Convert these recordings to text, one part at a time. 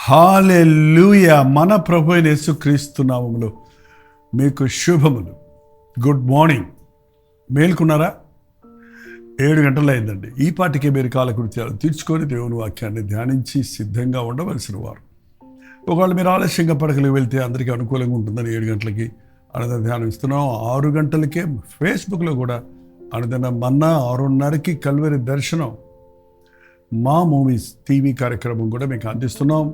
హల్లెలూయా. మన ప్రభు అయిన యేసుక్రీస్తు నామములో మీకు శుభములు. Good morning. మేల్కొన్నారా? 7 గంటలు అయిందండి. ఈ పాటికే మీరు కాలకృత్యాలు తీర్చుకొని దేవుని వాక్యాన్ని ధ్యానించి సిద్ధంగా ఉండవలసిన వారు. ఒకవేళ మీరు ఆలస్యంగా పడకలకు వెళ్తే అందరికీ అనుకూలంగా ఉంటుందని 7 గంటలకి అనుదిన ధ్యానం ఇస్తున్నాం. 6 గంటలకే ఫేస్బుక్లో కూడా అనుదిన మన్నా, 6:30కి కల్వరి దర్శనం మా మూవీస్ టీవీ కార్యక్రమం కూడా మీకు అందిస్తున్నాం.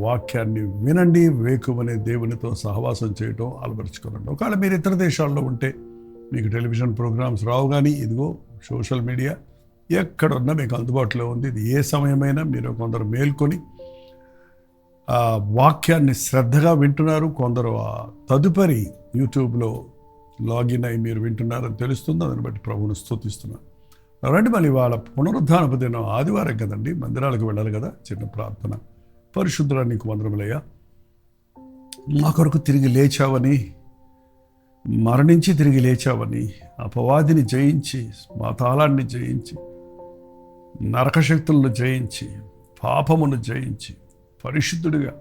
వాక్యాన్ని వినండి, వేకువనే దేవునితో సహవాసం చేయటం అలవరుచుకోనండి. ఒకవేళ మీరు ఇతర దేశాల్లో ఉంటే మీకు టెలివిజన్ ప్రోగ్రామ్స్ రావు, కానీ ఇదిగో సోషల్ మీడియా ఎక్కడున్నా మీకు అందుబాటులో ఉంది. ఇది ఏ సమయమైనా మీరు కొందరు మేల్కొని వాక్యాన్ని శ్రద్ధగా వింటున్నారు, కొందరు తదుపరి యూట్యూబ్లో లాగిన్ అయి మీరు వింటున్నారని తెలుస్తుంది. దాన్ని బట్టి ప్రభువును స్తుతిస్తున్నాను. రండి, మళ్ళీ వాళ్ళ పునరుద్ధానపు దినం ఆదివారం కదండి, మందిరాలకు వెళ్ళాలి కదా. చిన్న ప్రార్థన. పరిశుద్ధుడా, నీకు వందనములయ్యా. మా కొరకు తిరిగి లేచావని, మరణించి తిరిగి లేచావని, అపవాదిని జయించి, పాతాళాన్ని జయించి, నరకశక్తులను జయించి, పాపమును జయించి, పరిశుద్ధుడిగా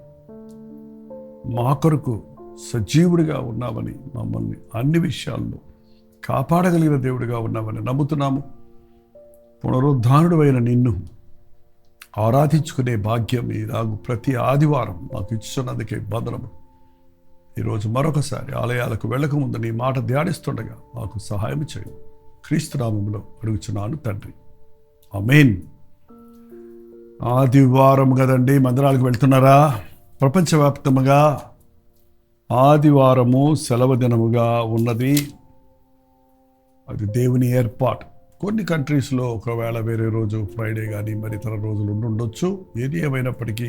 మా కొరకు సజీవుడిగా ఉన్నావని, మమ్మల్ని అన్ని విషయాల్లో కాపాడగలిగిన దేవుడిగా ఉన్నావని నమ్ముతున్నాము. పునరుద్ధానుడు అయిన నిన్ను ఆరాధించుకునే భాగ్యం ఈనాగు ప్రతి ఆదివారం మాకు ఇచ్చున్నందుకే వందనము. ఈరోజు మరొకసారి ఆలయాలకు వెళ్ళకముందు నీ మాట ధ్యానిస్తుండగా మాకు సహాయం చేయి. క్రీస్తు నామములో అడుగుచున్నాను తండ్రి, ఆమేన్. ఆదివారం కదండి, మందిరాలకు వెళ్తున్నారా? ప్రపంచవ్యాప్తంగా ఆదివారము సెలవు దినముగా ఉన్నది. అది దేవుని ఏర్పాటు. కొన్ని కంట్రీస్లో ఒకవేళ వేరే రోజు ఫ్రైడే కానీ మరి ఇతర రోజులు ఉండొచ్చు. ఏది ఏమైనప్పటికీ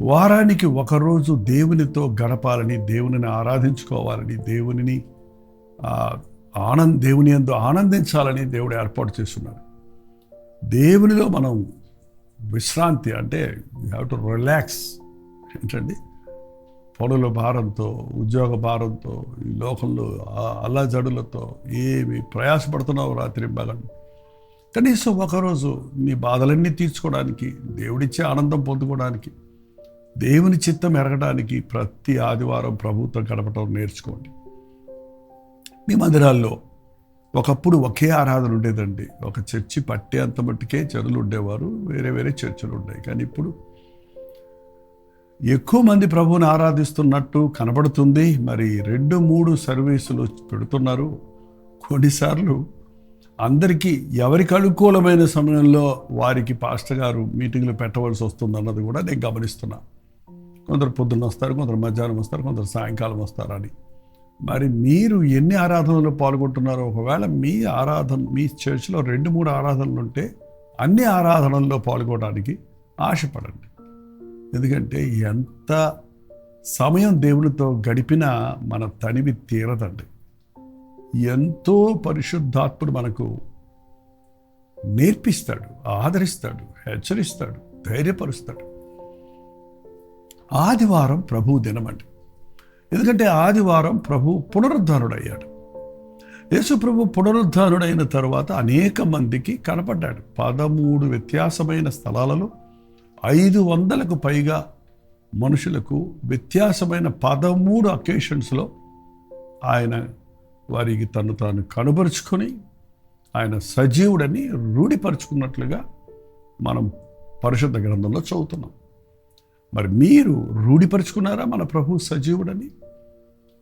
వారానికి ఒకరోజు దేవునితో గడపాలని, దేవునిని ఆరాధించుకోవాలని, దేవుని యందు ఆనందించాలని దేవుడు ఏర్పాటు చేస్తున్నాడు. దేవునిలో మనం విశ్రాంతి అంటే యూ హ్యావ్ టు రిలాక్స్. ఏంటండి, పనుల భారంతో, ఉద్యోగ భారంతో, ఈ లోకంలో అల్లజడులతో ఏమి ప్రయాసపడుతున్నావు రాత్రి పగలు. కనీసం ఒకరోజు నీ బాధలన్నీ తీర్చుకోవడానికి, దేవుడిచ్చే ఆనందం పొందుకోవడానికి, దేవుని చిత్తం ఎరగడానికి ప్రతి ఆదివారం ప్రభుత్వం గడపటం నేర్చుకోండి. మీ మందిరాల్లో ఒకప్పుడు ఒకే ఆరాధన ఉండేదండి. ఒక చర్చి పట్టే అంత మట్టుకే చదువులు ఉండేవారు, వేరే వేరే చర్చలు ఉన్నాయి. కానీ ఇప్పుడు ఎక్కువ మంది ప్రభువుని ఆరాధిస్తున్నట్టు కనబడుతుంది. మరి 2-3 సర్వీసులు పెడుతున్నారు. కొన్నిసార్లు అందరికీ ఎవరికి అనుకూలమైన సమయంలో వారికి పాస్టర్ గారు మీటింగ్లు పెట్టవలసి వస్తుంది అన్నది కూడా నేను గమనిస్తున్నా. కొందరు పొద్దున్న వస్తారు, కొందరు మధ్యాహ్నం వస్తారు, కొందరు సాయంకాలం వస్తారని. మరి మీరు ఎన్ని ఆరాధనలో పాల్గొంటున్నారో, ఒకవేళ మీ చర్చిలో 2-3 ఆరాధనలు ఉంటే అన్ని ఆరాధనల్లో పాల్గొనడానికి ఆశపడండి. ఎందుకంటే ఎంత సమయం దేవునితో గడిపినా మన తనివి తీరదండి. ఎంతో పరిశుద్ధాత్ముడు మనకు నేర్పిస్తాడు, ఆదరిస్తాడు, హెచ్చరిస్తాడు, ధైర్యపరుస్తాడు. ఆదివారం ప్రభువు దినమండి. ఎందుకంటే ఆదివారం ప్రభు పునరుద్ధానుడయ్యాడు. యేసు ప్రభు పునరుద్ధానుడైన తర్వాత అనేక మందికి కనపడ్డాడు. 13 వ్యత్యాసమైన స్థలాలలో 500కు పైగా మనుషులకు వ్యత్యాసమైన 13 అకేషన్స్లో ఆయన వారికి తాను కనుపరుచుకొని ఆయన సజీవుడని రూఢిపరుచుకున్నట్లుగా మనం పరిశుద్ధ గ్రంథంలో చదువుతున్నాం. మరి మీరు రూఢిపరుచుకున్నారా మన ప్రభు సజీవుడని?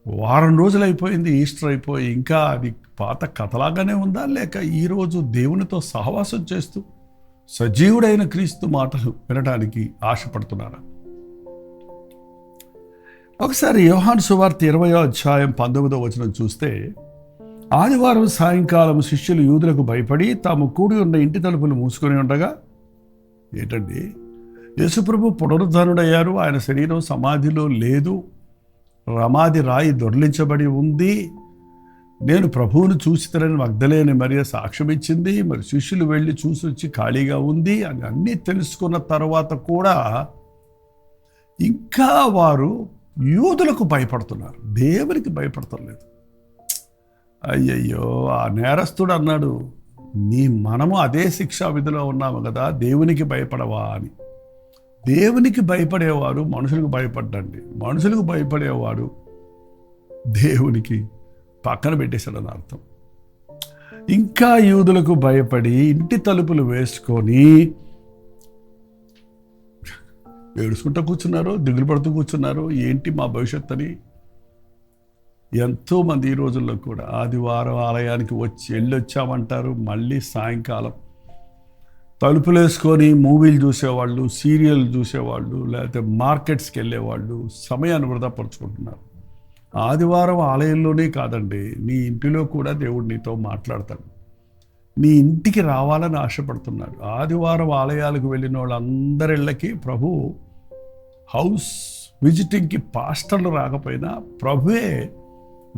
వారం రోజులు అయిపోయింది, ఈస్టర్ అయిపోయి, ఇంకా అది పాత కథలాగానే ఉందా? లేక ఈరోజు దేవునితో సహవాసం చేస్తూ సజీవుడైన క్రీస్తు మాటలు వినడానికి ఆశపడుతున్నారా? ఒకసారి యోహాను సువార్త 20వ అధ్యాయం 19వ వచనం చూస్తే, ఆదివారం సాయంకాలం శిష్యులు యూదులకు భయపడి తాము కూడి ఉన్న ఇంటి తలుపులు మూసుకొని ఉండగా, ఏంటండి, యేసుప్రభు పునరుద్ధానుడయ్యారు. ఆయన శరీరం సమాధిలో లేదు, రమాది రాయి దొర్లించబడి ఉంది. నేను ప్రభువును చూసితనని మగ్దలేని మరియ సాక్ష్యం ఇచ్చింది. మరి శిష్యులు వెళ్ళి చూసి వచ్చి ఖాళీగా ఉంది అని అన్నీ తెలుసుకున్న తర్వాత కూడా ఇంకా వారు యూదులకు భయపడుతున్నారు, దేవునికి భయపడతలేదు. అయ్యయ్యో, ఆ నేరస్తుడు అన్నాడు, మనము అదే శిక్షా విధిలో ఉన్నాము కదా, దేవునికి భయపడవా అని. దేవునికి భయపడేవారు మనుషులకు భయపడ్డండి. మనుషులకు భయపడేవారు దేవునికి పక్కన పెట్టేశాడని అర్థం. ఇంకా యూదులకు భయపడి ఇంటి తలుపులు వేసుకొని ఏడుచుకుంటూ కూర్చున్నారు, దిగులు పడుతూ కూర్చున్నారు. ఏంటి మా భవిష్యత్ అని. ఎంతోమంది ఈ రోజుల్లో కూడా ఆదివారం ఆలయానికి వెళ్ళొచ్చామంటారు, మళ్ళీ సాయంకాలం తలుపులు వేసుకొని మూవీలు చూసేవాళ్ళు, సీరియల్ చూసేవాళ్ళు, లేకపోతే మార్కెట్స్కి వెళ్ళేవాళ్ళు సమయాన్ని వృధా పరుచుకుంటున్నారు. ఆదివారం ఆలయంలోనే కాదండి, నీ ఇంటిలో కూడా దేవుడు నీతో మాట్లాడతాడు. నీ ఇంటికి రావాలని ఆశపడుతున్నాడు. ఆదివారం ఆలయాలకు వెళ్ళిన వాళ్ళందరిళ్ళకి ప్రభు హౌస్ విజిటింగ్కి పాస్టర్లు రాకపోయినా ప్రభువే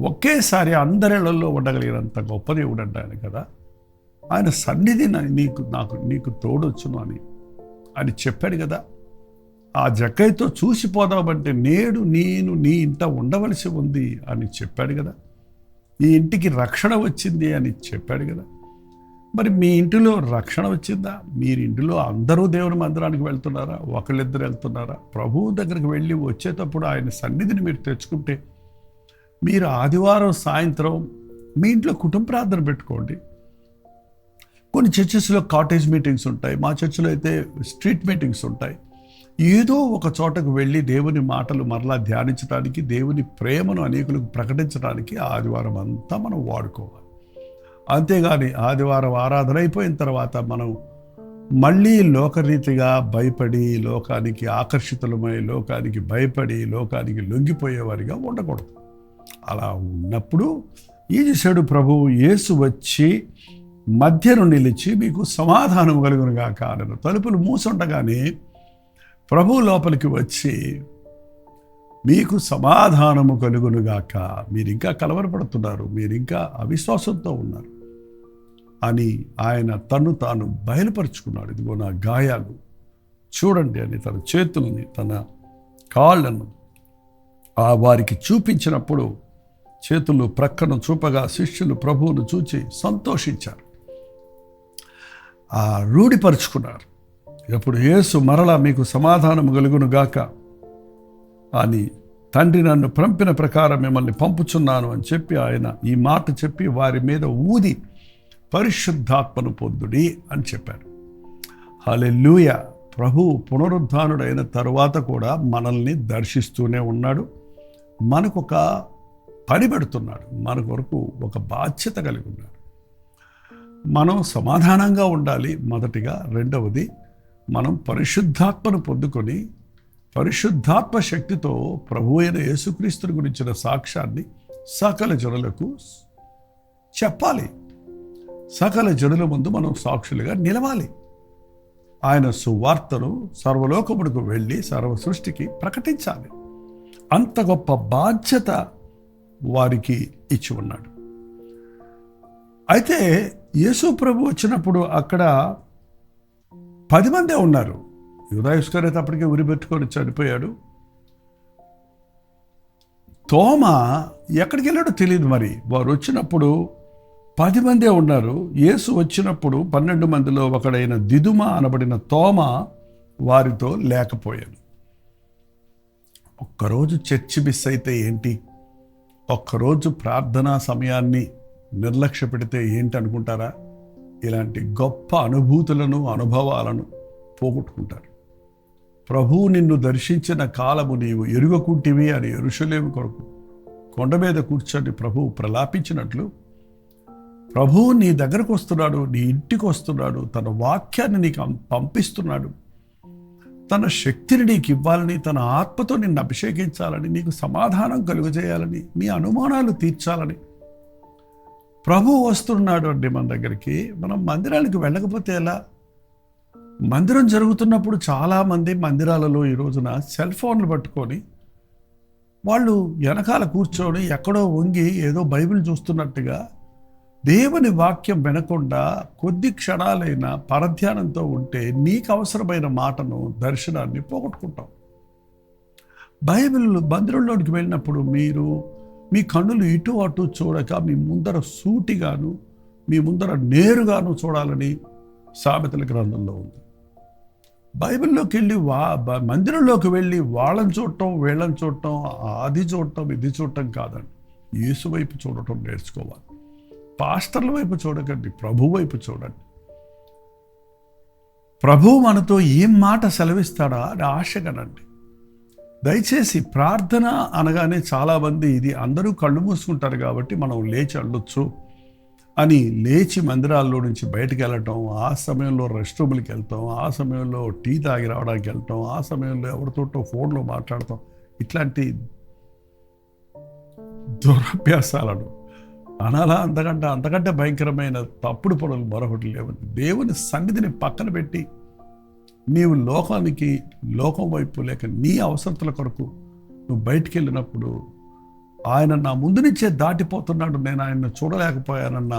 ఒకేసారి అందరిళ్లలో ఉండగలిగినంత గొప్ప దేవుడు అంటాను కదా. ఆయన సన్నిధి నీకు తోడొచ్చును అని చెప్పాడు కదా. ఆ జక్కయ్యతో చూసిపోదామంటే నేడు నేను నీ ఇంట ఉండవలసి ఉంది అని చెప్పాడు కదా. ఈ ఇంటికి రక్షణ వచ్చింది అని చెప్పాడు కదా. మరి మీ ఇంటిలో రక్షణ వచ్చిందా? మీరు ఇంటిలో అందరూ దేవుని మందిరానికి వెళ్తున్నారా? ఒకళ్ళిద్దరు వెళ్తున్నారా? ప్రభువు దగ్గరికి వెళ్ళి వచ్చేటప్పుడు ఆయన సన్నిధిని మీరు తెచ్చుకుంటే, మీరు ఆదివారం సాయంత్రం మీ ఇంట్లో కుటుంబ ప్రార్థన పెట్టుకోండి. కొన్ని చర్చెస్లో కాటేజ్ మీటింగ్స్ ఉంటాయి, మా చర్చిలో అయితే స్ట్రీట్ మీటింగ్స్ ఉంటాయి. ఏదో ఒక చోటకు వెళ్ళి దేవుని మాటలు మరలా ధ్యానించడానికి, దేవుని ప్రేమను అనేకులకు ప్రకటించడానికి ఆదివారం అంతా మనం వాడుకోవాలి. అంతేగాని ఆదివారం ఆరాధన అయిపోయిన తర్వాత మనం మళ్ళీ లోకరీతిగా భయపడి, లోకానికి ఆకర్షితులమై, లోకానికి భయపడి, లోకానికి లొంగిపోయేవారిగా ఉండకూడదు. అలా ఉన్నప్పుడు ఏం చేశాడు ప్రభువు? యేసు వచ్చి మధ్యను నిలిచి మీకు సమాధానం కలుగునుగాక అన్నారు. తలుపులు మూసుండగానే ప్రభువు లోపలికి వచ్చి మీకు సమాధానము కలుగునుగాక, మీరు ఇంకా కలవరపడుతున్నారు, మీరు ఇంకా అవిశ్వాసంతో ఉన్నారు అని ఆయన తను తాను బయలుపరుచుకున్నాడు. ఇదిగో నా గాయాలు చూడండి అని తన చేతుల్ని, తన కాళ్ళను వారికి చూపించినప్పుడు చేతులు ప్రక్కన చూపగా శిష్యులు ప్రభువును చూచి సంతోషించారు, రూఢిపరుచుకున్నారు. ఎప్పుడు యేసు మరలా మీకు సమాధానము కలుగునుగాక అని, తండ్రి నన్ను పంపిన ప్రకారం మిమ్మల్ని పంపుచున్నాను అని చెప్పి ఆయన ఈ మాట చెప్పి వారి మీద ఊది పరిశుద్ధాత్మను పొందుడి అని చెప్పారు. హల్లెలూయా. ప్రభువు పునరుద్ధానుడైన తరువాత కూడా మనల్ని దర్శిస్తూనే ఉన్నాడు. మనకొక పని పెడుతున్నాడు, మన కొరకు ఒక బాధ్యత కలిగి ఉన్నాడు. మనం సమాధానంగా ఉండాలి మొదటిగా. రెండవది, మనం పరిశుద్ధాత్మను పొందుకొని పరిశుద్ధాత్మ శక్తితో ప్రభు అయిన యేసుక్రీస్తుని గురించిన సాక్ష్యాన్ని సకల జనులకు చెప్పాలి. సకల జనుల ముందు మనం సాక్షులుగా నిలవాలి. ఆయన సువార్తను సర్వలోకమునకు వెళ్ళి సర్వ సృష్టికి ప్రకటించాలి. అంత గొప్ప బాధ్యత వారికి ఇచ్చి ఉన్నాడు. అయితే యేసు ప్రభు వచ్చినప్పుడు అక్కడ 10 మందే ఉన్నారు. యూదా ఇస్కరియోతు అప్పటికే ఉరిపెట్టుకొని చనిపోయాడు. తోమ ఎక్కడికి వెళ్ళాడో తెలియదు. మరి వారు వచ్చినప్పుడు 10 మందే ఉన్నారు. యేసు వచ్చినప్పుడు 12 మందిలో ఒకడైన దిదుమ అనబడిన తోమ వారితో లేకపోయాడు. ఒక్కరోజు చర్చి మిస్ అయితే ఏంటి? ఒక్కరోజు ప్రార్థనా సమయాన్ని నిర్లక్ష్య పెడితే ఏంటి అనుకుంటారా? ఇలాంటి గొప్ప అనుభూతులను, అనుభవాలను పోగొట్టుకుంటారు. ప్రభువు నిన్ను దర్శించిన కాలము నీవు ఎరుగకుంటివి అని యెరూషలేము కొరకు కొండ మీద కూర్చొని ప్రభువు ప్రలాపించినట్లు, ప్రభువు నీ దగ్గరకు వస్తున్నాడు, నీ ఇంటికి వస్తున్నాడు, తన వాక్యాన్ని నీకు పంపిస్తున్నాడు, తన శక్తిని నీకు ఇవ్వాలని, తన ఆత్మతో నిన్ను అభిషేకించాలని, నీకు సమాధానం కలుగజేయాలని, నీ అనుమానాలు తీర్చాలని ప్రభువు వస్తున్నాడు అండి మన దగ్గరికి. మనం మందిరానికి వెళ్ళకపోతే ఎలా? మందిరం జరుగుతున్నప్పుడు చాలామంది మందిరాలలో ఈ రోజున సెల్ ఫోన్లు పట్టుకొని వాళ్ళు వెనకాల కూర్చొని ఎక్కడో వంగి ఏదో బైబిల్ చూస్తున్నట్టుగా దేవుని వాక్యం వినకుండా కొద్ది క్షణాలైన పరధ్యానంతో ఉంటే నీకు అవసరమైన మాటను, దర్శనాన్ని పోగొట్టుకుంటాం. బైబిల్ మందిరంలోనికి వెళ్ళినప్పుడు మీరు మీ కన్నులు ఇటు అటు చూడక మీ ముందర సూటిగాను, మీ ముందర నేరుగాను చూడాలని సామెతల గ్రంథంలో ఉంది. బైబిల్లోకి వెళ్ళి మందిరంలోకి వెళ్ళి వాళ్ళని చూడటం వీళ్ళని చూడటం, అది చూడటం ఇది చూడటం కాదండి. యేసు వైపు చూడటం నేర్చుకోవాలి. పాస్టర్ల వైపు చూడకండి, ప్రభు వైపు చూడండి. ప్రభువు మనతో ఏం మాట సెలవిస్తాడా అని ఆశగనండి. దయచేసి ప్రార్థన అనగానే చాలామంది ఇది అందరూ కళ్ళు మూసుకుంటారు కాబట్టి మనం లేచి అల్లొచ్చు అని లేచి మందిరాల్లో నుంచి బయటకు వెళ్ళటం, ఆ సమయంలో రెస్ట్ రూమ్కి వెళ్తాం, ఆ సమయంలో టీ తాగి రావడానికి వెళ్తాం, ఆ సమయంలో ఎవరితోటో ఫోన్లో మాట్లాడతాం, ఇట్లాంటి దురభ్యాసాలను అనాలా అంతకంటే భయంకరమైన తప్పుడు పనులు మరొకటి లేవండి. దేవుని సన్నిధిని పక్కన పెట్టి నీవు లోకం వైపు లేక నీ అవసరతల కొరకు నువ్వు బయటికి వెళ్ళినప్పుడు ఆయన నా ముందు నుంచే దాటిపోతున్నాడు, నేను ఆయన్ని చూడలేకపోయానన్న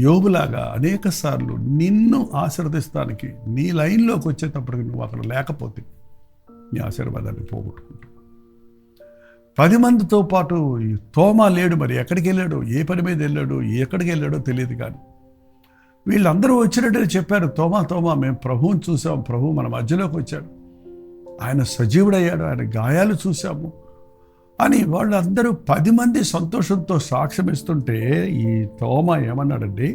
యోబులాగా అనేక సార్లు నిన్ను ఆశీర్వదిస్తానికి నీ లైన్లోకి వచ్చేటప్పటికి నువ్వు అక్కడ లేకపోతే నీ ఆశీర్వాదాన్ని పోగొట్టుకుంటావు. 10 మందితో పాటు తోమా లేడు, మరి ఎక్కడికి వెళ్ళాడు, ఏ పని మీద వెళ్ళాడు, ఎక్కడికి వెళ్ళాడో తెలియదు. కానీ వీళ్ళందరూ వచ్చినట్టు చెప్పారు, తోమా మేము ప్రభువుని చూసాం, ప్రభు మన మధ్యలోకి వచ్చాడు, ఆయన సజీవుడయ్యాడు, ఆయన గాయాలు చూసాము అని వాళ్ళందరూ 10 మంది సంతోషంతో సాక్ష్యం ఇస్తుంటే ఈ తోమా ఏమన్నాడండి,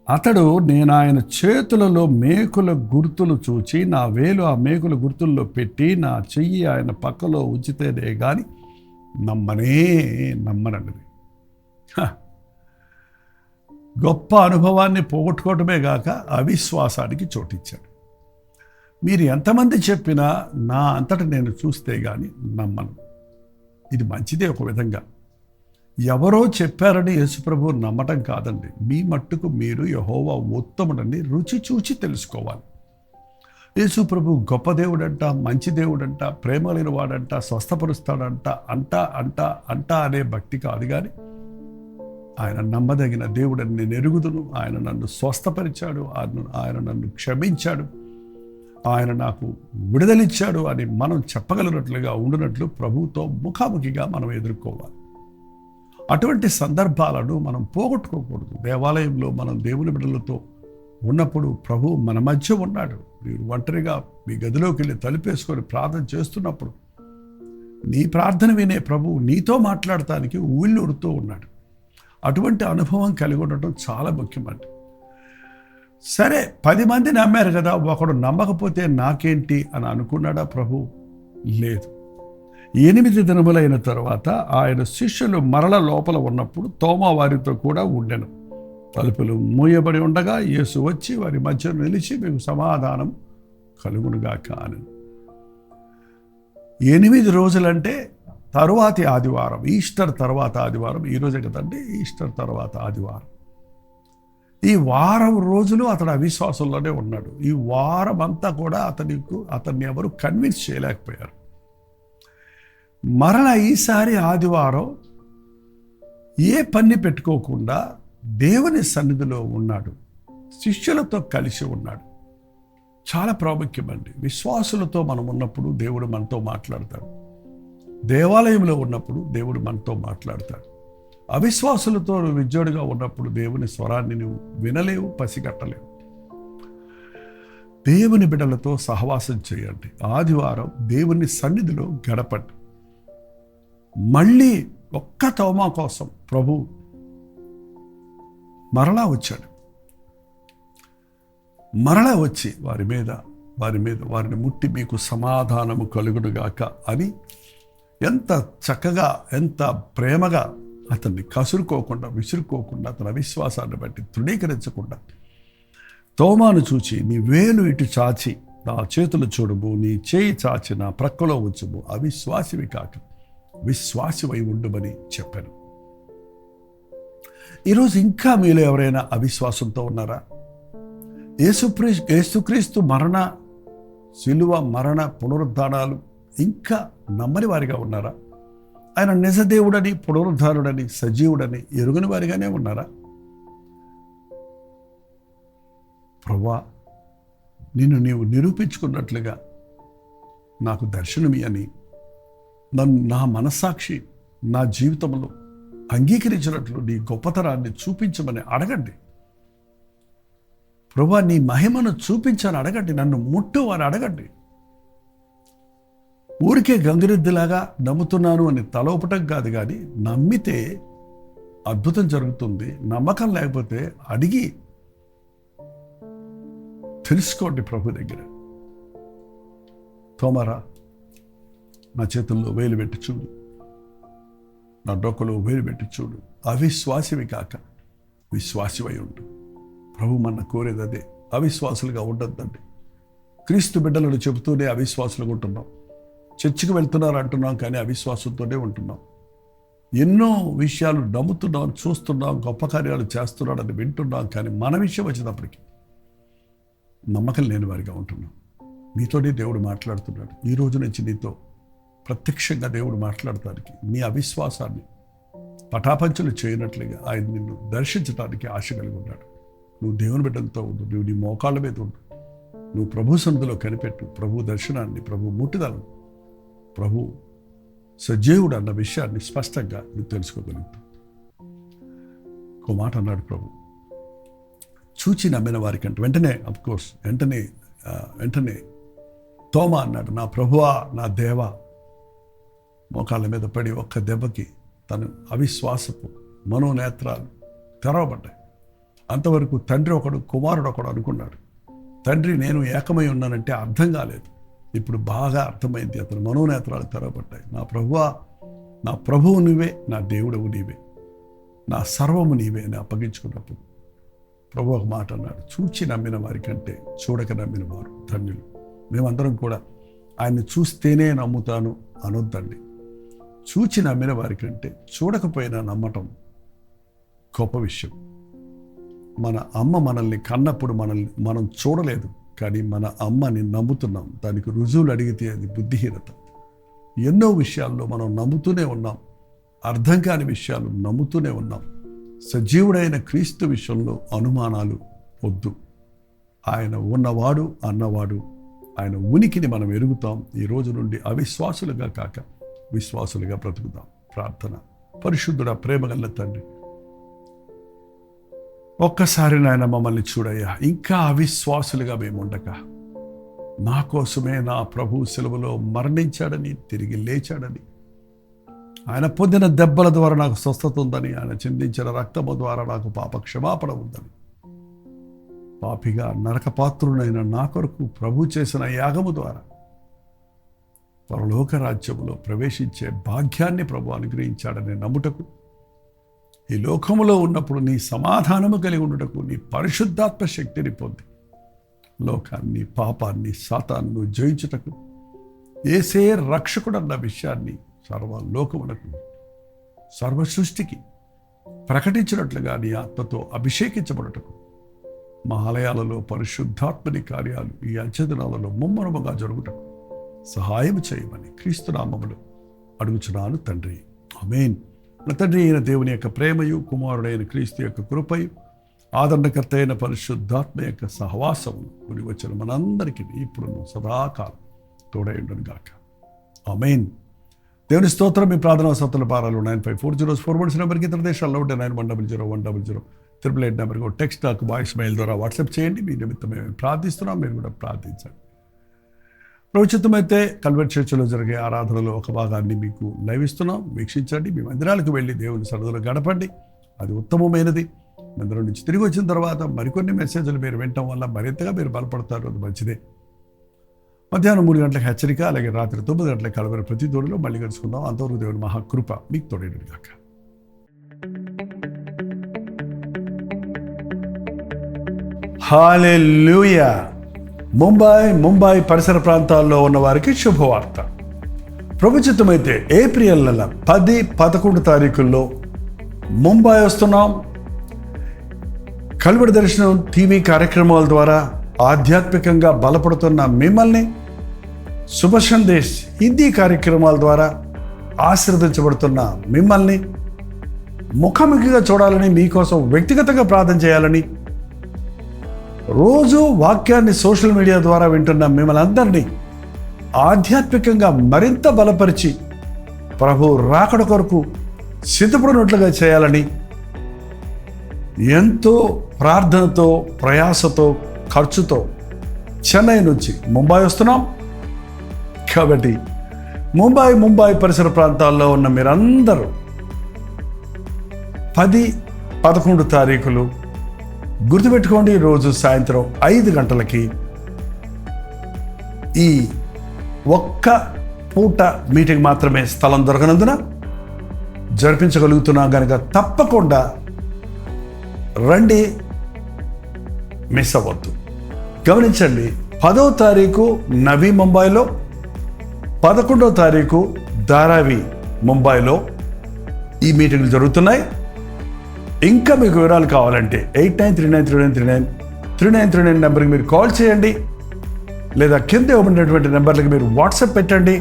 అతడు నేను ఆయన చేతులలో మేకుల గుర్తులు చూచి నా వేలు ఆ మేకుల గుర్తుల్లో పెట్టి నా చెయ్యి ఆయన పక్కలో ఉంచితేనే కానీ నమ్మనండి. గొప్ప అనుభవాన్ని పోగొట్టుకోవటమే గాక అవిశ్వాసానికి చోటిచ్చాడు. మీరు ఎంతమంది చెప్పినా నా అంతటా నేను చూస్తే కానీ నమ్మను. ఇది మంచిదే ఒక విధంగా. ఎవరో చెప్పారని యేసుప్రభువు నమ్మటం కాదండి. మీ మట్టుకు మీరు యెహోవా ఉత్తముడని రుచి చూచి తెలుసుకోవాలి. యేసుప్రభు గొప్ప దేవుడంట, మంచి దేవుడంట, ప్రేమ లేని వాడంట, స్వస్థపరుస్తాడంట అంట అనే భక్తి కాదు. కానీ ఆయన నమ్మదగిన దేవుడని నేను ఎరుగుదును, ఆయన నన్ను స్వస్థపరిచాడు, ఆయన నన్ను క్షమించాడు, ఆయన నాకు విడుదలిచ్చాడు అని మనం చెప్పగలిగినట్లుగా ఉండినట్లు ప్రభువుతో ముఖాముఖిగా మనం ఎదుర్కోవాలి. అటువంటి సందర్భాలను మనం పోగొట్టుకోకూడదు. దేవాలయంలో మనం దేవుని బిడ్డలతో ఉన్నప్పుడు ప్రభు మన మధ్య ఉన్నాడు. మీరు ఒంటరిగా మీ గదిలోకి వెళ్ళి తలుపేసుకొని ప్రార్థన చేస్తున్నప్పుడు నీ ప్రార్థన వినే ప్రభు నీతో మాట్లాడటానికి ఊళ్ళూరుతూ ఉన్నాడు. అటువంటి అనుభవం కలిగి ఉండటం చాలా ముఖ్యమండి. సరే, 10 మంది నమ్మారు కదా, ఒకడు నమ్మకపోతే నాకేంటి అని అనుకున్నాడా ప్రభు? లేదు. 8 దినములైన తర్వాత ఆయన శిష్యులు మరల లోపల ఉన్నప్పుడు తోమా వారితో కూడా ఉండెను. తలుపులు మూయబడి ఉండగా యేసు వచ్చి వారి మధ్య నిలిచి మీకు సమాధానం కలుగునుగాక అని. 8 రోజులంటే తరువాతి ఆదివారం, ఈస్టర్ తర్వాత ఆదివారం, ఈరోజే కదండి ఈస్టర్ తర్వాత ఆదివారం. ఈ వారం రోజులు అతడు అవిశ్వాసంలోనే ఉన్నాడు. ఈ వారం అంతా కూడా అతన్ని ఎవరు కన్విన్స్ చేయలేకపోయారు. మరల ఈసారి ఆదివారం ఏ పని పెట్టుకోకుండా దేవుని సన్నిధిలో ఉన్నాడు, శిష్యులతో కలిసి ఉన్నాడు. చాలా ప్రాముఖ్యమండి. విశ్వాసులతో మనం ఉన్నప్పుడు దేవుడు మనతో మాట్లాడతాడు. దేవాలయంలో ఉన్నప్పుడు దేవుడు మనతో మాట్లాడతాడు. అవిశ్వాసులతో విజ్జోడిగా ఉన్నప్పుడు దేవుని స్వరాన్ని నువ్వు వినలేవు, పసిగట్టలేవు. దేవుని బిడ్డలతో సహవాసం చేయండి. ఆదివారం దేవుని సన్నిధిలో గడపండి. మళ్ళీ ఒక్క తోమా కోసం ప్రభు మరలా వచ్చాడు. మరలా వచ్చి వారిని ముట్టి మీకు సమాధానము కలుగునుగాక అని ఎంత చక్కగా, ఎంత ప్రేమగా అతన్ని కసురుకోకుండా, విసురుకోకుండా, అతని అవిశ్వాసాన్ని బట్టి తృణీకరించకుండా తోమాను చూచి నీ వేలు ఇటు చాచి నా చేతులు చూడుము, నీ చేయి చాచి నా ప్రక్కలో ఉంచుము, అవిశ్వాసివి కాక విశ్వాసివై ఉండుమని చెప్పాను. ఈరోజు ఇంకా మీలో ఎవరైనా అవిశ్వాసంతో ఉన్నారా? యేసుక్రీస్తు మరణ, శిలువ మరణ, పునరుద్ధానాలు ఇంకా నమ్మని వారిగా ఉన్నారా? ఆయన నిజదేవుడని, పునరుద్ధానుడని, సజీవుడని ఎరుగని వారిగానే ఉన్నారా? ప్రభువా, నిన్ను నీవు నిరూపించుకున్నట్లుగా నాకు దర్శనమియని నా మనస్సాక్షి నా జీవితంలో అంగీకరించినట్లు నీ గొప్పతనాన్ని చూపించమని అడగండి. ప్రభువా నీ మహిమను చూపించని అడగండి, నన్ను ముట్టు అని అడగండి. ఊరికే గంగిరెద్దులాగా నమ్ముతున్నాను అని తలోపటం కాదు, కానీ నమ్మితే అద్భుతం జరుగుతుంది. నమ్మకం లేకపోతే అడిగి తెలుసుకోండి ప్రభు దగ్గర. తోమరా, నా చేతుల్లో వేలు పెట్టి చూడు, నా డొక్కలో వేలు పెట్టి చూడు. అవిశ్వాసివి కాక విశ్వాసివై ఉండు. ప్రభు మన కోరేది అదే. అవిశ్వాసులుగా ఉండొద్దండి. క్రీస్తు బిడ్డలను చెబుతూనే అవిశ్వాసులుగా ఉంటున్నాం. చర్చికి వెళ్తున్నారు అంటున్నాం, కానీ అవిశ్వాసంతోనే ఉంటున్నాం. ఎన్నో విషయాలు నమ్ముతున్నాం, చూస్తున్నాం, గొప్ప కార్యాలు చేస్తున్నాడని వింటున్నాం, కానీ మన విషయం వచ్చేటప్పటికి నమ్మకం లేని వారిగా ఉంటున్నాం. నీతోనే దేవుడు మాట్లాడుతున్నాడు. ఈ రోజు నుంచి నీతో ప్రత్యక్షంగా దేవుడు మాట్లాడటానికి, నీ అవిశ్వాసాన్ని పటాపంచలు చేయనట్లుగా ఆయన నిన్ను దర్శించడానికి ఆశ కలిగి ఉన్నాడు. నువ్వు దేవుని బిడ్డలతో ఉండు, నువ్వు నీ మోకాళ్ళ మీద ఉండు, నువ్వు ప్రభు సన్నిధిలో కనిపెట్టు. ప్రభు దర్శనాన్ని, ప్రభు ముట్టుదలను, ప్రభు సజీవుడు అన్న విషయాన్ని స్పష్టంగా నువ్వు తెలుసుకోగలుగుతావు. ఒక మాట అన్నాడు ప్రభు, చూచి నమ్మిన వారికంటే వెంటనే తోమా అన్నాడు, నా ప్రభువా, నా దేవా. మోకాళ్ళ మీద పడి ఒక్క దెబ్బకి తను అవిశ్వాసపు మనోనేత్రాలు తెరవబడ్డాయి. అంతవరకు తండ్రి ఒకడు, కుమారుడు ఒకడు అనుకున్నాడు. తండ్రి నేను ఏకమై ఉన్నానంటే అర్థం కాలేదు. ఇప్పుడు బాగా అర్థమైంది. అతను మనోనేత్రాలు తెరవబడ్డాయి. నా ప్రభువా, నా ప్రభువు నీవే, నా దేవుడవు నీవే, నా సర్వము నీవే అని అప్పగించుకున్నప్పుడు ప్రభు ఒక మాట అన్నాడు, చూచి నమ్మిన వారి కంటే చూడక నమ్మిన వారు ధన్యులు. మేమందరం కూడా ఆయన్ని చూస్తేనే నమ్ముతాను అనొద్దండి. చూచి నమ్మిన వారి కంటే చూడకపోయినా నమ్మటం గొప్ప విషయం. మన అమ్మ మనల్ని కన్నప్పుడు మనం చూడలేదు, కానీ మన అమ్మని నమ్ముతున్నాం. దానికి రుజువులు అడిగితే అది బుద్ధిహీనత. ఎన్నో విషయాల్లో మనం నమ్ముతూనే ఉన్నాం, అర్థం కాని విషయాలు నమ్ముతూనే ఉన్నాం. సజీవుడైన క్రీస్తు విషయంలో అనుమానాలు వద్దు. ఆయన ఉన్నవాడు, అన్నవాడు, ఆయన ఉనికిని మనం ఎరుగుతాం. ఈ రోజు నుండి అవిశ్వాసులుగా కాక విశ్వాసులుగా బ్రతుకుతాం. ప్రార్థన. పరిశుద్ధుడా, ప్రేమగల తండ్రి, ఒక్కసారి నాయన మమ్మల్ని చూడయ్యా. ఇంకా అవిశ్వాసులుగా మేము ఉండక, నా కోసమే నా ప్రభు సిలువలో మరణించాడని, తిరిగి లేచాడని, ఆయన పొందిన దెబ్బల ద్వారా నాకు స్వస్థత ఉందని, ఆయన చిందించిన రక్తము ద్వారా నాకు పాప క్షమాపణ ఉందని, పాపిగా నరకపాత్రుడైన నా కొరకు ప్రభు చేసిన యాగము ద్వారా పరలోక రాజ్యములో ప్రవేశించే భాగ్యాన్ని ప్రభు అనుగ్రహించాడని నమ్ముటకు, ఈ లోకములో ఉన్నప్పుడు నీ సమాధానము కలిగి ఉండుటకు, నీ పరిశుద్ధాత్మ శక్తిని పొంది లోకాన్ని, పాపాన్ని, సాతాన్ని జయించుటకు యేసే రక్షకుడన్న విషయాన్ని సర్వలోకములకు, సర్వ సృష్టికి ప్రకటించినట్లుగా నీ ఆత్మతో అభిషేకించబడుటకు, మా ఆలయాలలో పరిశుద్ధాత్మని కార్యాలు ఈ అంచెదినాలలో ముమ్మరముగా జరుగుటకు సహాయం చేయమని క్రీస్తునామములో అడుగుచున్నాను తండ్రి. ఆమేన్. నా తండ్రి అయిన దేవుని యొక్క ప్రేమయు, కుమారుడైన క్రీస్తు యొక్క కృపయు, ఆదరణకర్త అయిన పరిశుద్ధాత్మ యొక్క సహవాసమును కూడి వచ్చిన మనందరికీ ఇప్పుడు సదాకాలం తోడైండును గాక. ఆమేన్. దేవుని స్తోత్రం. మీ ప్రార్థనా సత్తుల పారాలు 954041 నెంబర్కి, ఇతర దేశాల్లో ఉంటే 9100 100 నెంబర్కి టెక్స్ట్ నాకు వాయిస్ మెయిల్ ద్వారా వాట్సాప్ చేయండి. మీ నిమిత్తం మేము ప్రార్థిస్తున్నాం, మీరు కూడా ప్రార్థించండి. ప్రభుత్వమైతే కల్వెట్ చర్చిలో జరిగే ఆరాధనలో ఒక భాగాన్ని మీకు లైవ్ ఇస్తున్నాం, వీక్షించండి. మీ మందిరాలకు వెళ్ళి దేవుని సన్నిధిలో గడపండి, అది ఉత్తమమైనది. మందిరం నుంచి తిరిగి వచ్చిన తర్వాత మరికొన్ని మెసేజ్లు మీరు వినటం వల్ల మరింతగా మీరు బలపడతారు, అది మంచిదే. మధ్యాహ్నం 3 గంటలకు హెచ్చరిక, అలాగే రాత్రి 9 గంటలకు కలవర ప్రతి తోడులో మళ్ళీ కలుసుకుందాం. అంతవరకు దేవుని మహాకృప మీకు తోడేడు గాక. హల్లెలూయా. ముంబై పరిసర ప్రాంతాల్లో ఉన్న వారికి శుభవార్త. ప్రభుత్వమైతే ఏప్రిల్ నెల 10, 11 తారీఖుల్లో ముంబై వస్తున్నాం. కల్వరి దర్శనం టీవీ కార్యక్రమాల ద్వారా ఆధ్యాత్మికంగా బలపడుతున్న మిమ్మల్ని, శుభ సందేశ్ హిందీ కార్యక్రమాల ద్వారా ఆశీర్వదించబడుతున్న మిమ్మల్ని ముఖాముఖిగా చూడాలని, మీకోసం వ్యక్తిగతంగా ప్రార్థన చేయాలని, రోజు వాక్యాన్ని సోషల్ మీడియా ద్వారా వింటున్న మిమ్మల్ని అందరినీ ఆధ్యాత్మికంగా మరింత బలపరిచి ప్రభు రాకడ కొరకు సిద్ధపడినట్లుగా చేయాలని ఎంతో ప్రార్థనతో, ప్రయాసతో ఖర్చుతో చెన్నై నుంచి ముంబై వస్తున్నాం. కాబట్టి ముంబై పరిసర ప్రాంతాల్లో ఉన్న మీరందరూ 10-11 తారీఖులు గుర్తుపెట్టుకోండి. రోజు సాయంత్రం 5 గంటలకి ఈ ఒక్క పూట మీటింగ్ మాత్రమే స్థలం దొరకనందున జరిపించగలుగుతున్నాం కనుక తప్పకుండా రండి, మిస్ అవ్వద్దు. గమనించండి, 10వ తారీఖు నవీ ముంబైలో, 11వ తారీఖు ధారావి ముంబైలో ఈ మీటింగ్లు జరుగుతున్నాయి. ఇంకా మీకు వివరాలు కావాలంటే 8939393939 నెంబర్కి మీరు కాల్ చేయండి, లేదా కింద ఇవ్వబడినటువంటి నెంబర్లకి మీరు వాట్సాప్ పెట్టండి.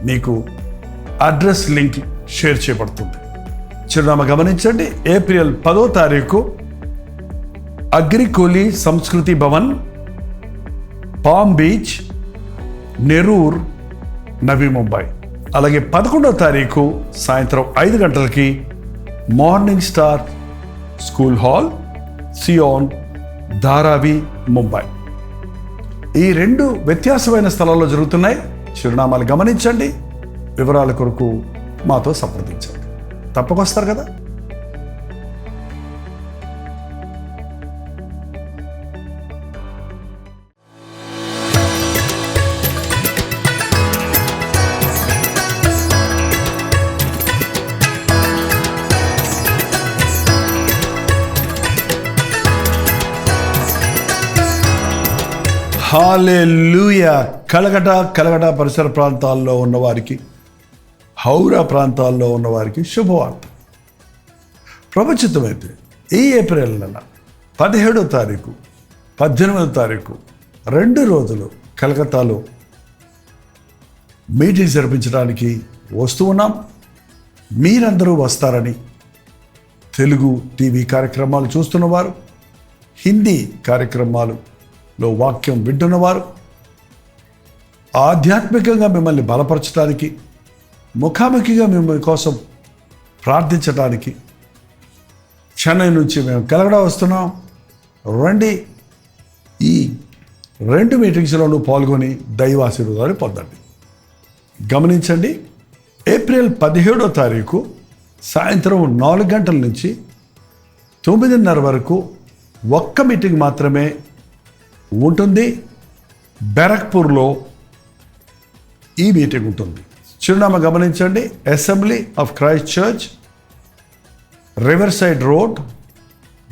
మీకు అడ్రస్ లింక్ షేర్ చేయబడుతుంది. చిరునామా గమనించండి, ఏప్రిల్ 10వ తారీఖు అగ్రికోలి సంస్కృతి భవన్, పామ్ బీచ్, నెరూర్, నవీ ముంబై. అలాగే 11వ తారీఖు సాయంత్రం 5 గంటలకి మార్నింగ్ స్టార్ స్కూల్ హాల్, సియోన్, ధారావి, ముంబై. ఈ 2 వ్యత్యాసమైన స్థలాల్లో జరుగుతున్నాయి. చిరునామాలు గమనించండి. వివరాల కొరకు మాతో సంప్రదించండి. తప్పకొస్తారు కదా. హల్లెలూయా. కలగట పరిసర ప్రాంతాల్లో ఉన్నవారికి, హౌరా ప్రాంతాల్లో ఉన్నవారికి శుభవార్త. ప్రపంచితమైతే ఈ ఏప్రిల్ నెల 17వ తారీఖు 18వ తారీఖు 2 రోజులు కలకత్తాలో మీటింగ్ జరిపించడానికి వస్తూ ఉన్నాం. మీరందరూ వస్తారని తెలుగు టీవీ కార్యక్రమాలు చూస్తున్నవారు, హిందీ కార్యక్రమాలులో వాక్యం వింటున్నవారు, ఆధ్యాత్మికంగా మిమ్మల్ని బలపరచడానికి, ముఖాముఖిగా మిమ్మల్ని కోసం ప్రార్థించడానికి చెన్నై నుంచి మేము కలగడ వస్తున్నాం. రండి, ఈ 2 మీటింగ్స్లోనూ పాల్గొని దైవాశీర్వాదాలు పొందండి. గమనించండి, ఏప్రిల్ 17వ తారీఖు సాయంత్రం 4 గంటల నుంచి 9:30 వరకు ఒక్క మీటింగ్ మాత్రమే ఉంటుంది. బెరక్పూర్లో ఈ మీటింగ్ ఉంటుంది. చిరునామా గమనించండి, assembly of Christ church, river side road,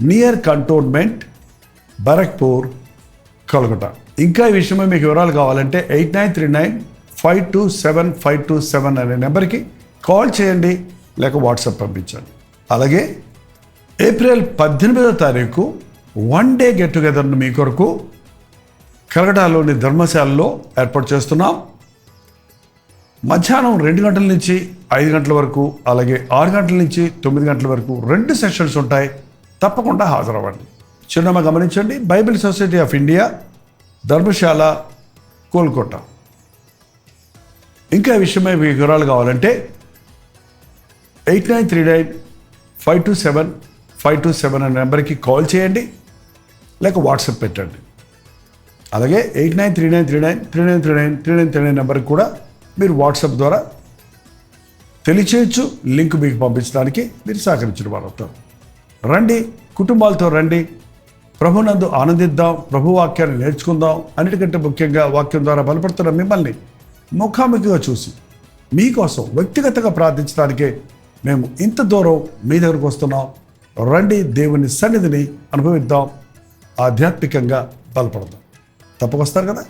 near cantonment, Barrackpore, Kolkata. ఇంకా ఈ విషయమై మీకు వివరాలు కావాలంటే 8939527527 అనే నెంబర్కి కాల్ చేయండి, లేక వాట్సాప్ పంపించండి. అలాగే ఏప్రిల్ 18వ తారీఖు 1 డే గెట్ టుగెదర్ను మీ కొరకు కలకటాలోని ధర్మశాలలో ఏర్పాటు చేస్తున్నాం. మధ్యాహ్నం 2 గంటల నుంచి 5 గంటల వరకు, అలాగే 6 గంటల నుంచి 9 గంటల వరకు 2 సెషన్స్ ఉంటాయి. తప్పకుండా హాజరవ్వండి. చిరునామా గమనించండి, Bible society of India, Dharamshala, Kolkata. ఇంకా ఈ విషయమై మీకు వివరాలు కావాలంటే 8939527527 అనే నెంబర్కి కాల్ చేయండి, లేక వాట్సాప్ పెట్టండి. అలాగే 8939393939 నెంబర్కి కూడా మీరు వాట్సాప్ ద్వారా తెలియచేయచ్చు. లింక్ మీకు పంపించడానికి మీరు సహకరించిన వారు అవుతారు. రండి, కుటుంబాలతో రండి, ప్రభునందు ఆనందిద్దాం, ప్రభు వాక్యాన్ని నేర్చుకుందాం. అన్నిటికంటే ముఖ్యంగా వాక్యం ద్వారా బలపడుతున్న మిమ్మల్ని ముఖాముఖిగా చూసి మీకోసం వ్యక్తిగతంగా ప్రార్థించడానికే మేము ఇంత దూరం మీ దగ్గరకు వస్తున్నాం. రండి, దేవుని సన్నిధిని అనుభవిద్దాం, ఆధ్యాత్మికంగా బలపడదాం. తప్పకొస్తారు కదా.